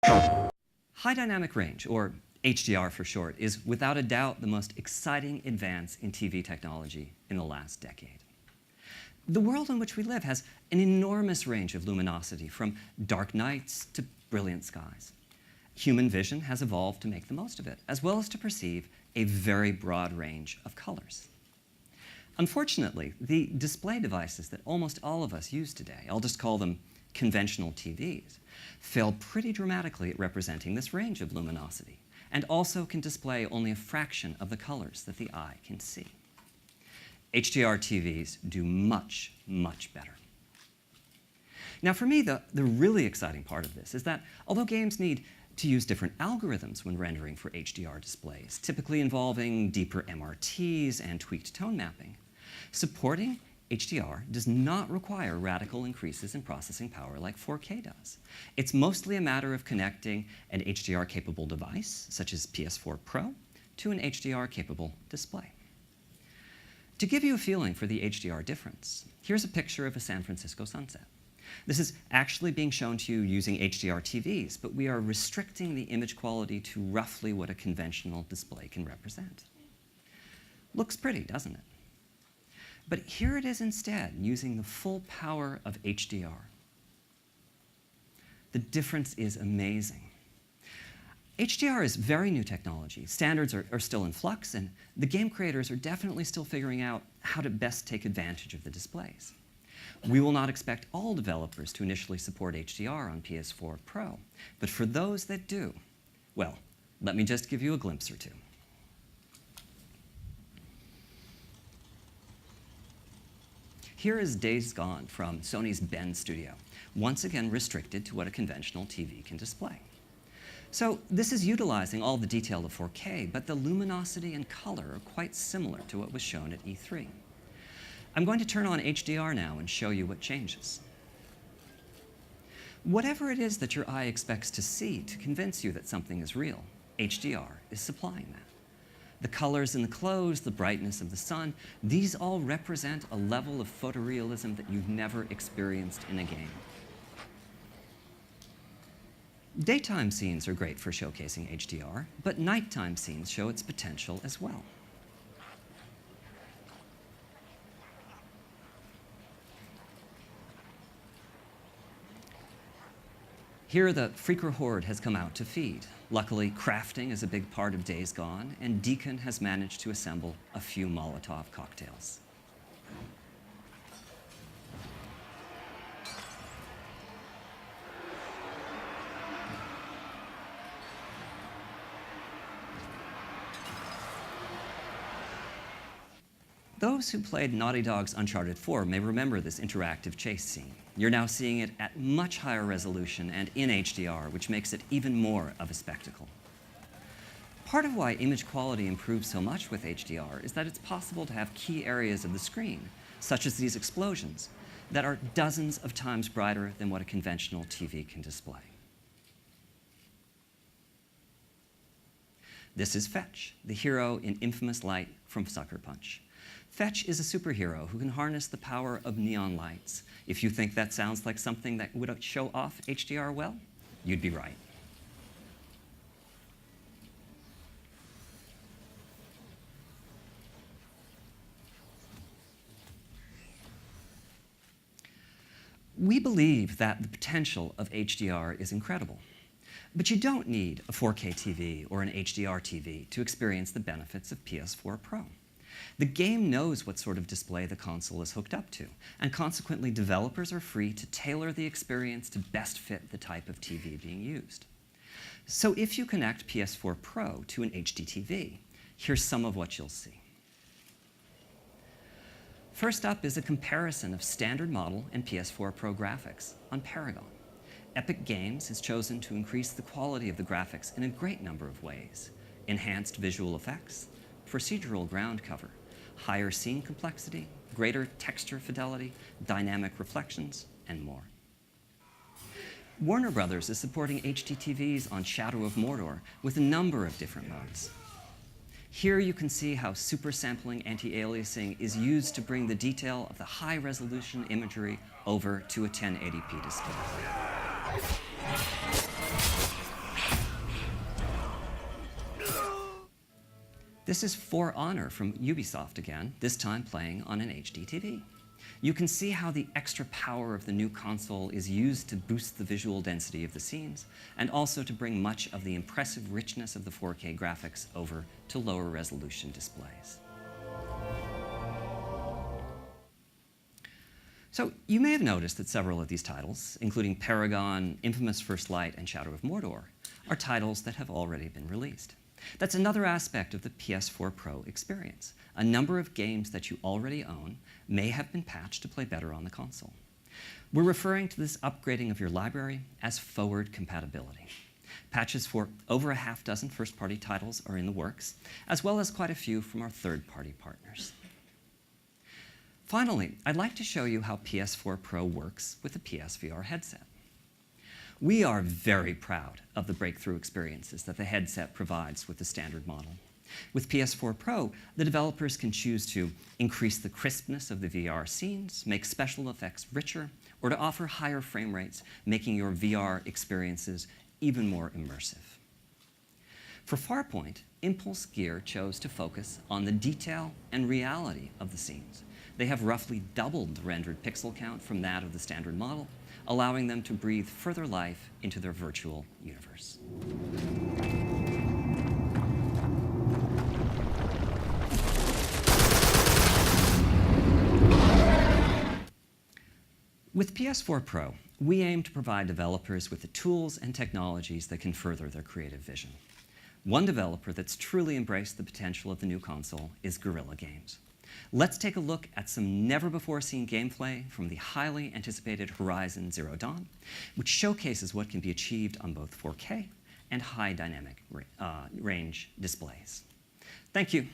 High dynamic range, or HDR for short, is without a doubt the most exciting advance in TV technology in the last decade. The world in which we live has an enormous range of luminosity, from dark nights to brilliant skies. Human vision has evolved to make the most of it, as well as to perceive a very broad range of colors. Unfortunately, the display devices that almost all of us use today, I'll just call them conventional TVs, fail pretty dramatically at representing this range of luminosity, and also can display only a fraction of the colors that the eye can see. HDR TVs do much, much better. Now for me, the really exciting part of this is that although games need to use different algorithms when rendering for HDR displays, typically involving deeper MRTs and tweaked tone mapping, supporting HDR does not require radical increases in processing power like 4K does. It's mostly a matter of connecting an HDR-capable device, such as PS4 Pro, to an HDR-capable display. To give you a feeling for the HDR difference, here's a picture of a San Francisco sunset. This is actually being shown to you using HDR TVs, but we are restricting the image quality to roughly what a conventional display can represent. Looks pretty, doesn't it? But here it is instead, using the full power of HDR. The difference is amazing. HDR is very new technology. Standards are still in flux, and the game creators are definitely still figuring out how to best take advantage of the displays. We will not expect all developers to initially support HDR on PS4 Pro, but for those that do, well, let me just give you a glimpse or two. Here is Days Gone from Sony's Bend studio, once again restricted to what a conventional TV can display. So this is utilizing all the detail of 4K, but the luminosity and color are quite similar to what was shown at E3. I'm going to turn on HDR now and show you what changes. Whatever it is that your eye expects to see to convince you that something is real, HDR is supplying that. The colors in the clothes, the brightness of the sun, these all represent a level of photorealism that you've never experienced in a game. Daytime scenes are great for showcasing HDR, but nighttime scenes show its potential as well. Here, the Freaker Horde has come out to feed. Luckily, crafting is a big part of Days Gone, and Deacon has managed to assemble a few Molotov cocktails. Those who played Naughty Dog's Uncharted 4 may remember this interactive chase scene. You're now seeing it at much higher resolution and in HDR, which makes it even more of a spectacle. Part of why image quality improves so much with HDR is that it's possible to have key areas of the screen, such as these explosions, that are dozens of times brighter than what a conventional TV can display. This is Fetch, the hero in infamous light from Sucker Punch. Fetch is a superhero who can harness the power of neon lights. If you think that sounds like something that would show off HDR well, you'd be right. We believe that the potential of HDR is incredible. But you don't need a 4K TV or an HDR TV to experience the benefits of PS4 Pro. The game knows what sort of display the console is hooked up to, and consequently developers are free to tailor the experience to best fit the type of TV being used. So if you connect PS4 Pro to an HD TV, here's some of what you'll see. First up is a comparison of standard model and PS4 Pro graphics on Paragon. Epic Games has chosen to increase the quality of the graphics in a great number of ways: enhanced visual effects, procedural ground cover, higher scene complexity, greater texture fidelity, dynamic reflections, and more. Warner Brothers is supporting HD TVs on Shadow of Mordor with a number of different modes. Here you can see how super sampling anti-aliasing is used to bring the detail of the high-resolution imagery over to a 1080p display. This is For Honor from Ubisoft again, this time playing on an HD TV. You can see how the extra power of the new console is used to boost the visual density of the scenes, and also to bring much of the impressive richness of the 4K graphics over to lower resolution displays. So you may have noticed that several of these titles, including Paragon, Infamous First Light, and Shadow of Mordor, are titles that have already been released. That's another aspect of the PS4 Pro experience. A number of games that you already own may have been patched to play better on the console. We're referring to this upgrading of your library as forward compatibility. Patches for over a half dozen first-party titles are in the works, as well as quite a few from our third-party partners. Finally, I'd like to show you how PS4 Pro works with the PSVR headset. We are very proud of the breakthrough experiences that the headset provides with the standard model. With PS4 Pro, the developers can choose to increase the crispness of the VR scenes, make special effects richer, or to offer higher frame rates, making your VR experiences even more immersive. For Farpoint, Impulse Gear chose to focus on the detail and reality of the scenes. They have roughly doubled the rendered pixel count from that of the standard model, allowing them to breathe further life into their virtual universe. With PS4 Pro, we aim to provide developers with the tools and technologies that can further their creative vision. One developer that's truly embraced the potential of the new console is Guerrilla Games. Let's take a look at some never-before-seen gameplay from the highly anticipated Horizon Zero Dawn, which showcases what can be achieved on both 4K and high dynamic range displays. Thank you.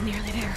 Nearly there.